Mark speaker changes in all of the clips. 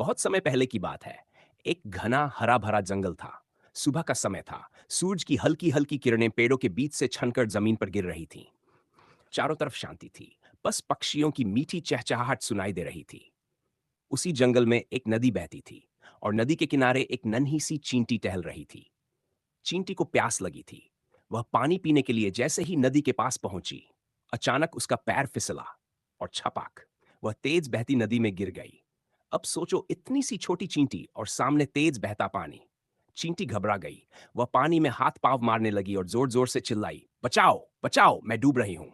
Speaker 1: बहुत समय पहले की बात है। एक घना हरा भरा जंगल था। सुबह का समय था। सूरज की हल्की हल्की किरणें पेड़ों के बीच से छनकर जमीन पर गिर रही थीं। चारों तरफ शांति थी। बस पक्षियों की मीठी चहचहाहट सुनाई दे रही थी। उसी जंगल में एक नदी बहती थी और नदी के किनारे एक नन्ही सी चींटी टहल रही थी। चींटी को प्यास लगी थी। वह पानी पीने के लिए जैसे ही नदी के पास पहुंची, अचानक उसका पैर फिसला और छपाक, वह तेज बहती नदी में गिर गई। अब सोचो, इतनी सी छोटी चींटी और सामने तेज बहता पानी। चींटी घबरा गई। वह पानी में हाथ पांव मारने लगी और जोर जोर से चिल्लाई, बचाओ बचाओ, मैं डूब रही हूं।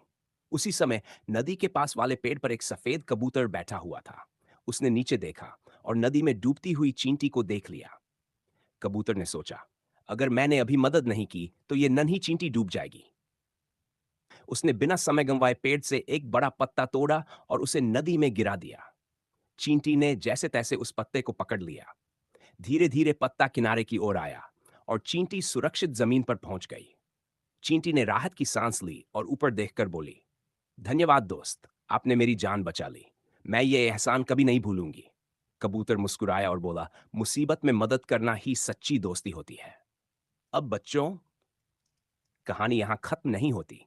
Speaker 1: उसी समय नदी के पास वाले पेड़ पर एक सफेद कबूतर बैठा हुआ था। उसने नीचे देखा और नदी में डूबती हुई चींटी को देख लिया। कबूतर ने सोचा, अगर मैंने अभी मदद नहीं की तो ये नन्ही चींटी डूब जाएगी। उसने बिना समय गंवाए पेड़ से एक बड़ा पत्ता तोड़ा और उसे नदी में गिरा दिया। चींटी ने जैसे तैसे उस पत्ते को पकड़ लिया। धीरे धीरे पत्ता किनारे की ओर आया और चींटी सुरक्षित जमीन पर पहुंच गई। चींटी ने राहत की सांस ली और ऊपर देखकर बोली, धन्यवाद दोस्त, आपने मेरी जान बचा ली। मैं ये एहसान कभी नहीं भूलूंगी। कबूतर मुस्कुराया और बोला, मुसीबत में मदद करना ही सच्ची दोस्ती होती है। अब बच्चों, कहानी यहां खत्म नहीं होती।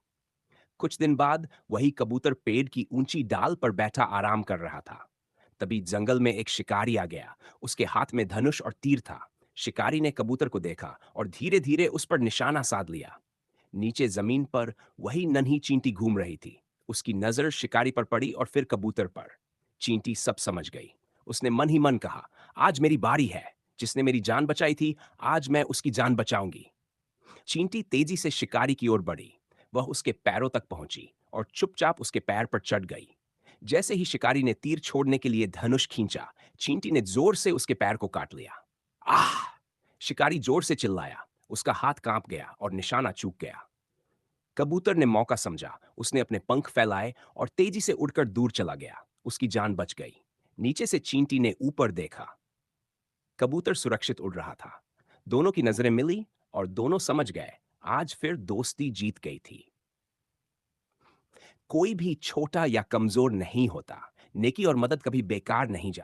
Speaker 1: कुछ दिन बाद वही कबूतर पेड़ की ऊंची डाल पर बैठा आराम कर रहा था। तभी जंगल में एक शिकारी आ गया। उसके हाथ में धनुष और तीर था। शिकारी ने कबूतर को देखा और धीरे धीरे उस पर निशाना साध लिया। नीचे जमीन पर वही नन्ही चींटी घूम रही थी। उसकी नजर शिकारी पर पड़ी और फिर कबूतर पर। चींटी सब समझ गई। उसने मन ही मन कहा, आज मेरी बारी है। जिसने मेरी जान बचाई थी, आज मैं उसकी जान बचाऊंगी। चींटी तेजी से शिकारी की ओर बढ़ी। वह उसके पैरों तक पहुंची और चुपचाप उसके पैर पर चढ़ गई। जैसे ही शिकारी ने तीर छोड़ने के लिए धनुष खींचा, चींटी ने जोर से उसके पैर को काट लिया। आह! शिकारी जोर से चिल्लाया। उसका हाथ कांप गया और निशाना चूक गया। कबूतर ने मौका समझा। उसने अपने पंख फैलाए और तेजी से उड़कर दूर चला गया। उसकी जान बच गई। नीचे से चींटी ने ऊपर देखा। कबूतर सुरक्षित उड़ रहा था। दोनों की नजरें मिली और दोनों समझ गए, आज फिर दोस्ती जीत गई थी। कोई भी छोटा या कमजोर नहीं होता। नेकी और मदद कभी बेकार नहीं जाती।